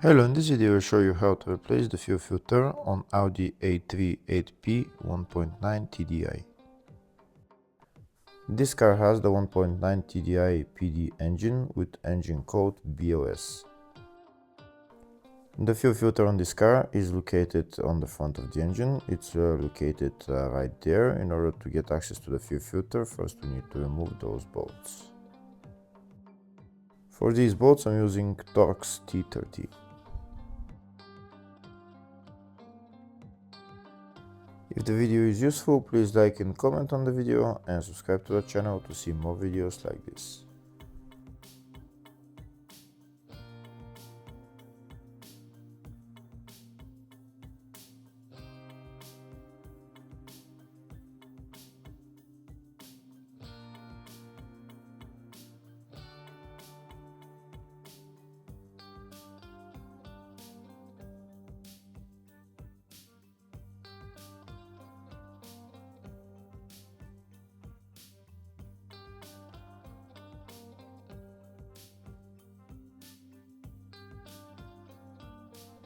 Hello, in this video I'll show you how to replace the fuel filter on Audi A3 8P 1.9 TDI. This car has the 1.9 TDI PD engine with engine code BLS. The fuel filter on this car is located on the front of the engine. It's located right there. In order to get access to the fuel filter, first we need to remove those bolts. For these bolts I'm using Torx T30. If the video is useful, please like and comment on the video and subscribe to the channel to see more videos like this.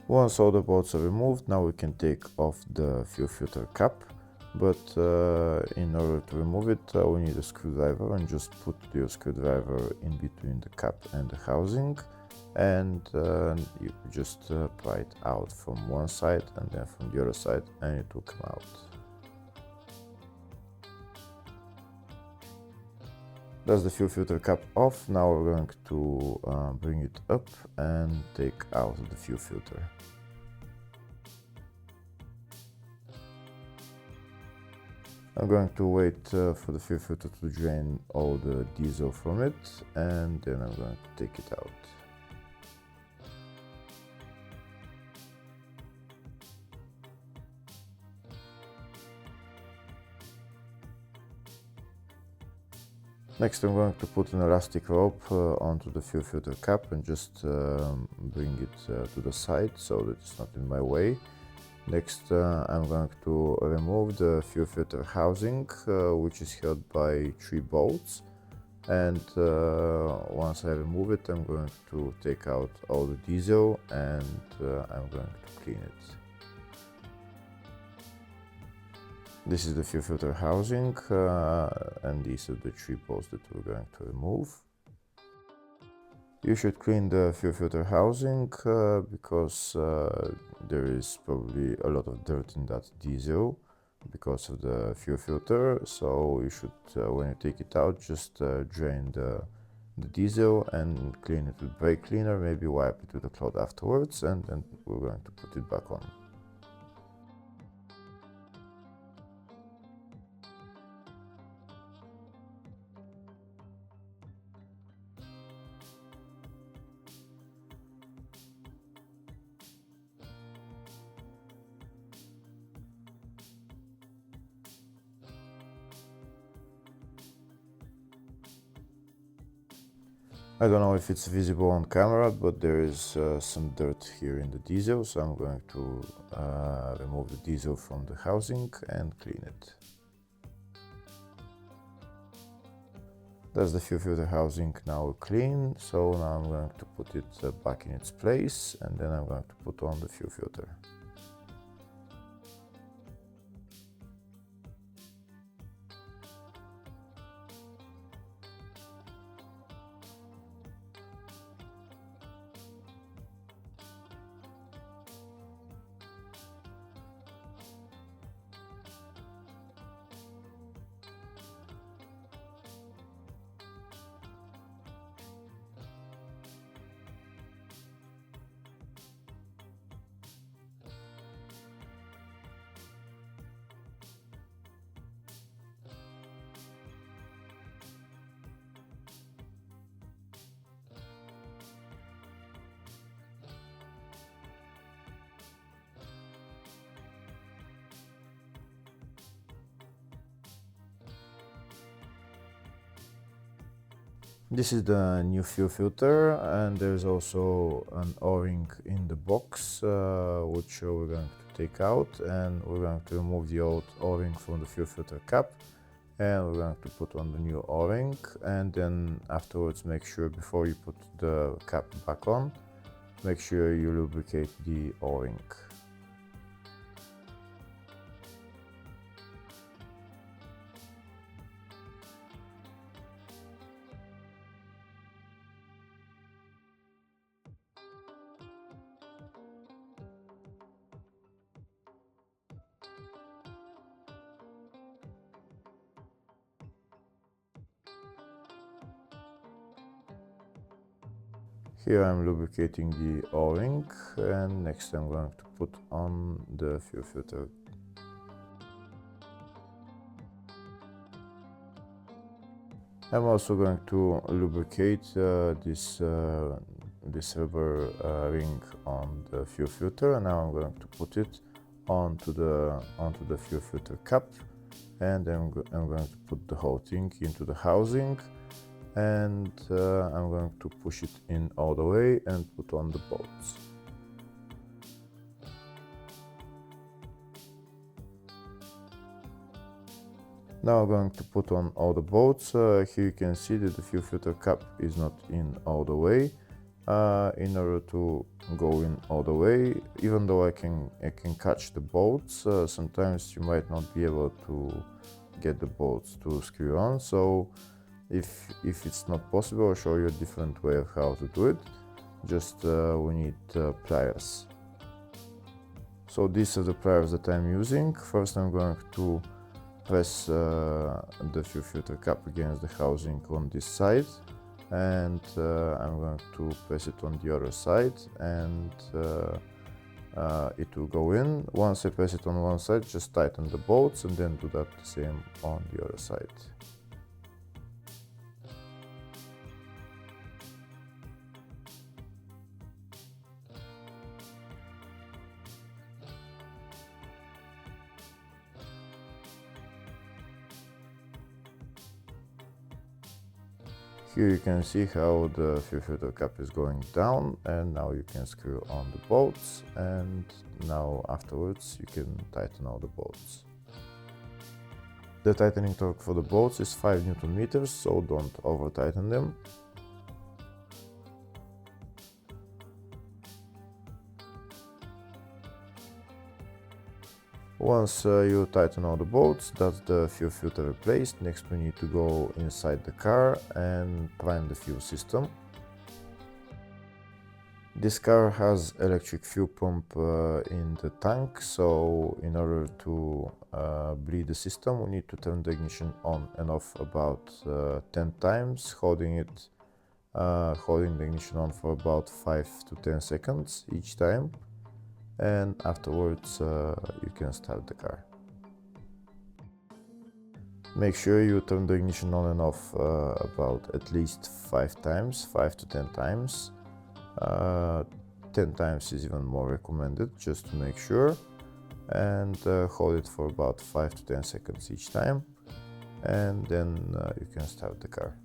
Once all the bolts are removed, now we can take off the fuel filter cap, but in order to remove it we need a screwdriver, and just put your screwdriver in between the cap and the housing, and you just pry it out from one side and then from the other side, and it will come out. That's the fuel filter cap off. Now we're going to bring it up and take out the fuel filter. I'm going to wait for the fuel filter to drain all the diesel from it, and then I'm going to take it out. Next I'm going to put an elastic rope onto the fuel filter cap and just bring it to the side so that it's not in my way. Next I'm going to remove the fuel filter housing, which is held by 3 bolts, and once I remove it I'm going to take out all the diesel, and I'm going to clean it. This is the fuel filter housing, and these are the 3 bolts that we're going to remove. You should clean the fuel filter housing because there is probably a lot of dirt in that diesel because of the fuel filter. So you should, when you take it out, just drain the diesel and clean it with brake cleaner, maybe wipe it with a cloth afterwards, and then we're going to put it back on. I don't know if it's visible on camera, but there is some dirt here in the diesel, so I'm going to remove the diesel from the housing and clean it. That's the fuel filter housing now clean, so now I'm going to put it back in its place, and then I'm going to put on the fuel filter. This is the new fuel filter, and there's also an O-ring in the box, which we're going to take out, and we're going to remove the old O-ring from the fuel filter cap, and we're going to put on the new O-ring, and then afterwards make sure before you put the cap back on make sure you lubricate the O-ring. Here I'm lubricating the O-ring, and next I'm going to put on the fuel filter. I'm also going to lubricate this rubber ring on the fuel filter, and now I'm going to put it onto the fuel filter cap, and I'm going to put the whole thing into the housing, and I'm going to push it in all the way and put on the bolts. Now I'm going to put on all the bolts. Here you can see that the fuel filter cap is not in all the way. In order to go in all the way, even though I can catch the bolts, sometimes you might not be able to get the bolts to screw on. So if it's not possible, I'll show you a different way of how to do it. Just we need pliers. So these are the pliers that I'm using. First I'm going to press the fuel filter cap against the housing on this side, and I'm going to press it on the other side, and it will go in. Once I press it on one side, just tighten the bolts and then do that the same on the other side. Here you can see how the fuel filter cap is going down, and now you can screw on the bolts, and now afterwards you can tighten all the bolts. The tightening torque for the bolts is 5 Newton meters, so don't over tighten them. Once you tighten all the bolts, that's the fuel filter replaced. Next we need to go inside the car and prime the fuel system. This car has electric fuel pump in the tank, so in order to bleed the system, we need to turn the ignition on and off about 10 times, holding the ignition on for about 5 to 10 seconds each time. And afterwards you can start the car. Make sure you turn the ignition on and off about at least 5 times, 5 to 10 times. 10 times is even more recommended, just to make sure. And hold it for about 5 to 10 seconds each time, and then you can start the car.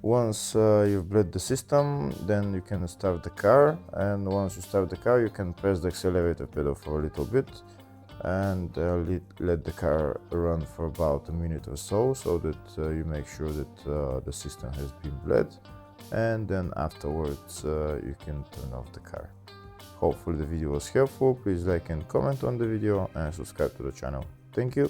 Once you've bled the system, then you can start the car, and once you start the car you can press the accelerator pedal for a little bit and let the car run for about a minute or so, so that you make sure that the system has been bled, and then afterwards you can turn off the car. Hopefully the video was helpful. Please like and comment on the video and subscribe to the channel. Thank you.